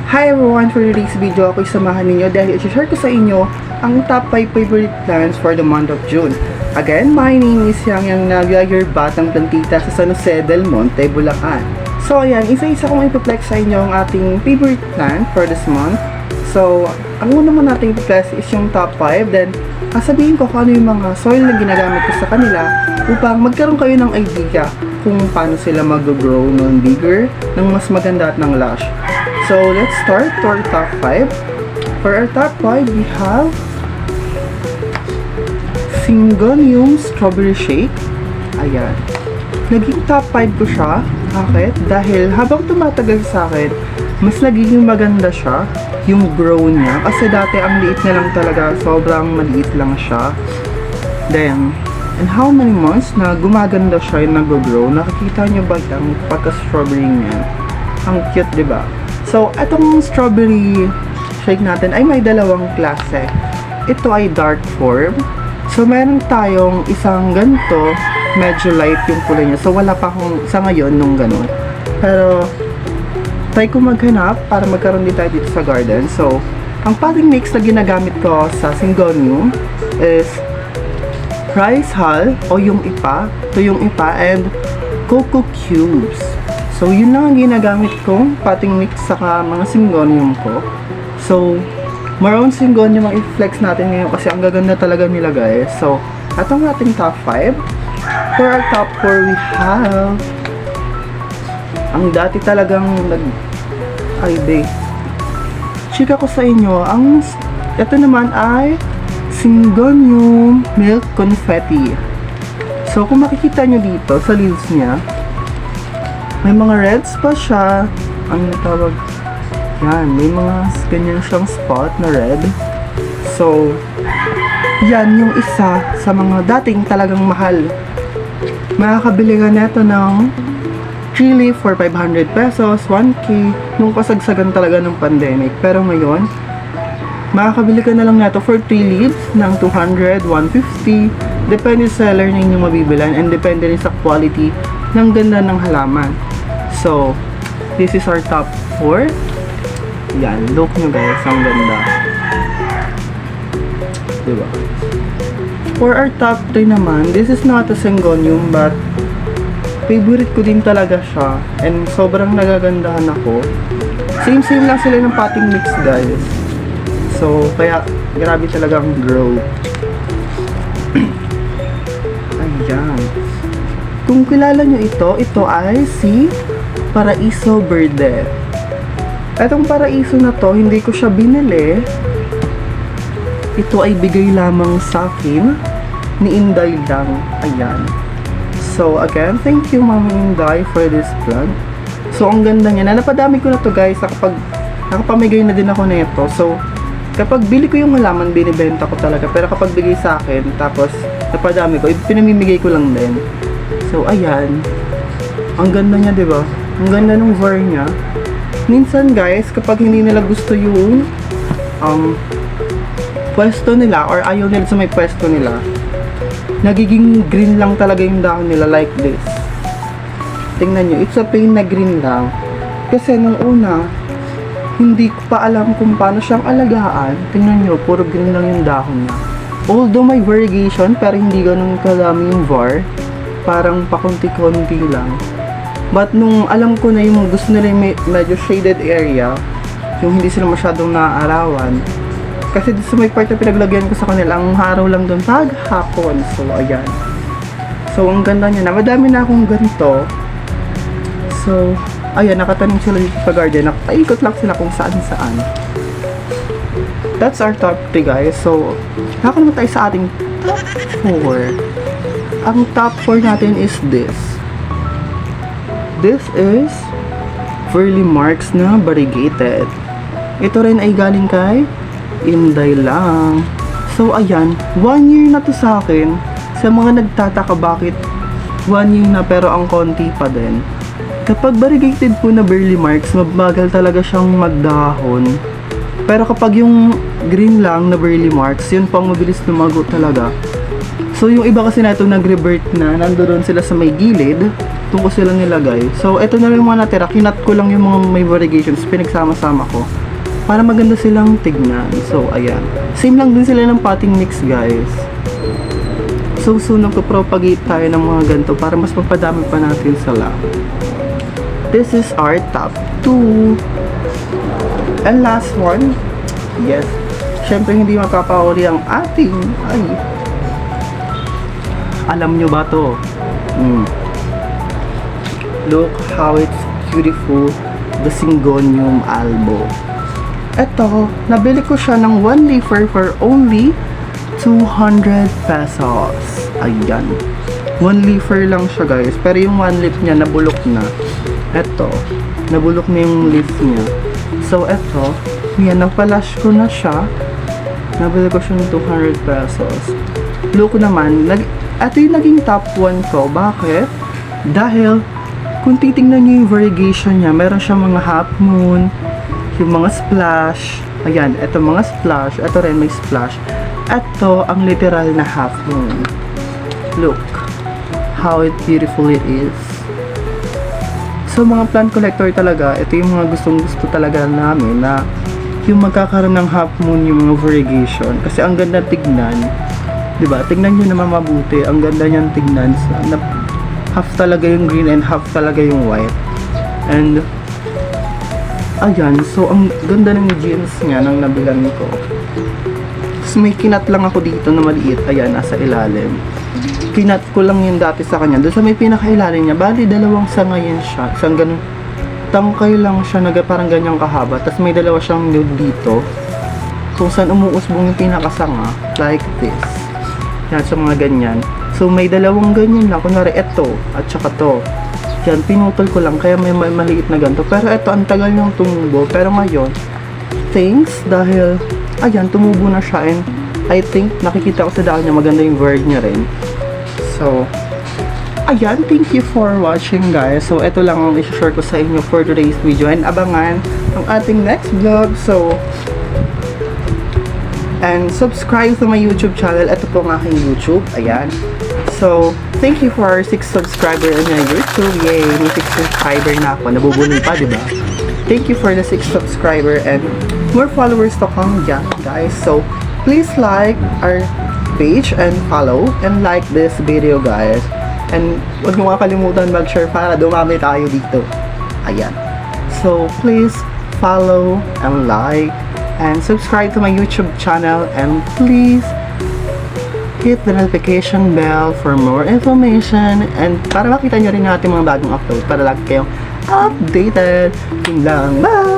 Hi everyone! For today's video, ako'y samahan ninyo dahil i-share ko sa inyo ang top 5 favorite plants for the month of June. Again, my name is Yang Navia, your batang plantita sa San Jose del Monte, Bulacan. So ayan, isa-isa kong ipiplex sa inyo ang ating favorite plant for this month. So, ang una mo nating ipiplex is yung top 5, then sabihin ko kung ano yung mga soil na ginagamit ko sa kanila upang magkaroon kayo ng idea kung paano sila mag-grow ng bigger, ng mas maganda at ng lush. So, let's start to our top 5. For our top 5, we have Syngonium Strawberry Shake. Ayan. Naging top 5 ko siya. Bakit? Dahil habang tumatagal sa akin, mas nagiging maganda siya yung grow niya. Kasi dati ang liit na lang talaga. Sobrang maliit lang siya. Then, and how many months na gumaganda siya yung nag-grow? Nakikita niyo ba ang pagka-strawberry niya? Ang cute, diba? So, itong strawberry shake natin ay may dalawang klase. Ito ay dark form. So, meron tayong isang ganito, medyo light yung kulay niya. So, wala pa akong sa ngayon nung ganun. Pero, try ko maghanap para magkaroon din tayo dito sa garden. So, ang potting mix na ginagamit ko sa Syngonium is rice hull o yung ipa. Ito yung ipa and cocoa cubes. So, yun lang ang ginagamit kong potting mix saka mga Syngonium ko. So, more on Syngonium ang i-flex natin ngayon kasi ang gaganda talaga nila guys. So, atong ating top 5. For our top 4, we have ang dati talagang chika ko sa inyo, ito naman ay Syngonium Milk Confetti. So, kung makikita nyo dito sa leaves niya, may mga reds pa siya. Ano tawag? Yan, may mga ganyan siyang spot na red. So, yan yung isa sa mga dating talagang mahal. Makakabili ka neto ng 3 leaf for 500 pesos, 1K, nung kasagsagan talaga ng pandemic. Pero ngayon, makakabili ka na lang neto for 3 leaves ng 200, 150. Depende sa seller na inyong mabibilan and depende rin sa quality ng ganda ng halaman. So, this is our top 4. Yan, look nyo guys, ang ganda. Diba? For our top 3 naman, this is not a Syngonium but favorite ko din talaga siya and sobrang nagagandahan ako. Same lang sila ng potting mix guys. So, kaya grabe talaga ang grow. Ayan. Kung kilala nyo ito ay si Paraiso Verde. Etong Paraiso na to, hindi ko siya binili. Ito ay bigay lamang sa akin ni Inday lang. Ayan. So, again, thank you Mama Inday for this plant. So, ang ganda niya. Napadami ko na to guys. Nakapamigay na din ako nito. So, kapag bili ko yung halaman, binibenta ko talaga. Pero kapag bigay sa akin, tapos napadami ko, pinamimigay ko lang din. So, ayan. Ang ganda niya, diba? Ang ganda ng var niya. Minsan, guys, kapag hindi nila gusto yung pwesto nila or ayaw nila sa may pwesto nila, nagiging green lang talaga yung dahon nila like this. Tingnan nyo, it's a plain na green lang. Kasi nung una, hindi ko pa alam kung paano siyang alagaan. Tingnan nyo, puro green lang yung dahon niya. Although may variegation, pero hindi ganun kadami yung var. Parang pakunti-kunti lang. But nung alam ko na yung gusto nila yung medyo shaded area, yung hindi sila masyadong naaarawan, kasi dito sa may part na pinaglagyan ko sa kanila, ang araw lang doon pag hapon. So, ayan. So, ang ganda niya na. Madami na akong ganito. So, ayan, nakatanim sila dito sa garden. Nakaikot lang sila kung saan-saan. That's our top 3 guys. So, nakakalaman tayo sa ating top 4. Ang top 4 natin is this. This is Verly Marks na variegated. Ito rin ay galing kay Inday lang. So, ayan. 1 year na to sa akin. Sa mga nagtataka bakit 1 year na pero ang konti pa din. Kapag variegated po na Verly Marks, mabagal talaga siyang magdahon. Pero kapag yung green lang na Verly Marks, yun pang mabilis lumago talaga. So, yung iba kasi na ito nag-revert na, nandoon sila sa may gilid. Doon ko sila nilagay. So, ito na lang yung mga natira. Kinat ko lang yung mga may variegations. Pinagsama-sama ko. Para maganda silang tignan. So, ayan. Same lang din sila ng potting mix, guys. So, soon magpo-propagate tayo ng mga ganito para mas mapadami pa natin sila. This is our top 2. And last one. Yes. Siyempre, hindi makapauli ang ating... Ay. Alam nyo ba to? Look how it's beautiful. The Syngonium albo. Ito, nabili ko siya ng 1 leafer for only 200 pesos. Ayan. 1 leafer lang siya, guys. Pero yung 1 leaf niya, nabulok na. Ito, nabulok na yung leaf niya. So, ito, yan, napalash ko na siya. Nabili ko siya ng 200 pesos. Look naman, ito yung naging top 1 ko. Bakit? Dahil, kung titingnan nyo yung variegation niya, meron siyang mga half moon, yung mga splash. Ayan, ito mga splash. Ito rin may splash. Ito ang literal na half moon. Look how beautiful it is. So mga plant collector talaga, ito yung mga gustong-gusto talaga namin na yung magkakaroon ng half moon yung mga variegation. Kasi ang ganda tignan. Diba? Tignan nyo naman mabuti. Ang ganda niyang tignan. Half talaga yung green and half talaga yung white. And ayan, so ang ganda ng jeans niya nang nabilan ko. So may kinat lang ako dito na maliit. Ayan, nasa ilalim. Kinat ko lang yun dati sa kanya. Doon sa may pinakailalim niya, bali dalawang sanga yan siya. Isang ganun, tangkay lang siya na parang ganyang kahaba. Tapos may dalawa siyang nude dito. Kung saan umuusbong yung pinakasanga. Like this. Yan, sa mga ganyan. So may dalawang ganyan lang. Kunwari ito at saka to. Yan, pinutol ko lang. Kaya may maliit na ganito. Pero ito, ang tagal niyang tumubo. Pero ngayon, thanks dahil, ayan, tumubo na siya. And I think, nakikita ko sa daan niya, maganda yung word niya rin. So, ayan, thank you for watching, guys. So, ito lang ang i-share ko sa inyo for today's video. And abangan ang ating next vlog. So, and subscribe to my YouTube channel. Ito po ang aking YouTube. Ayan. So, thank you for our 6 subscriber on my YouTube. Yay! May 6 subscriber na ako. Nabubunol pa, diba? Thank you for the 6 subscriber and more followers to come dyan, guys. So, please like our page and follow and like this video, guys. And huwag mo makakalimutan mag-share para dumami tayo dito. Ayan. So, please follow and like and subscribe to my YouTube channel and please hit the notification bell for more information and para makita nyo rin natin mga bagong upload para lagi kayong updated. Yun lang. Bye!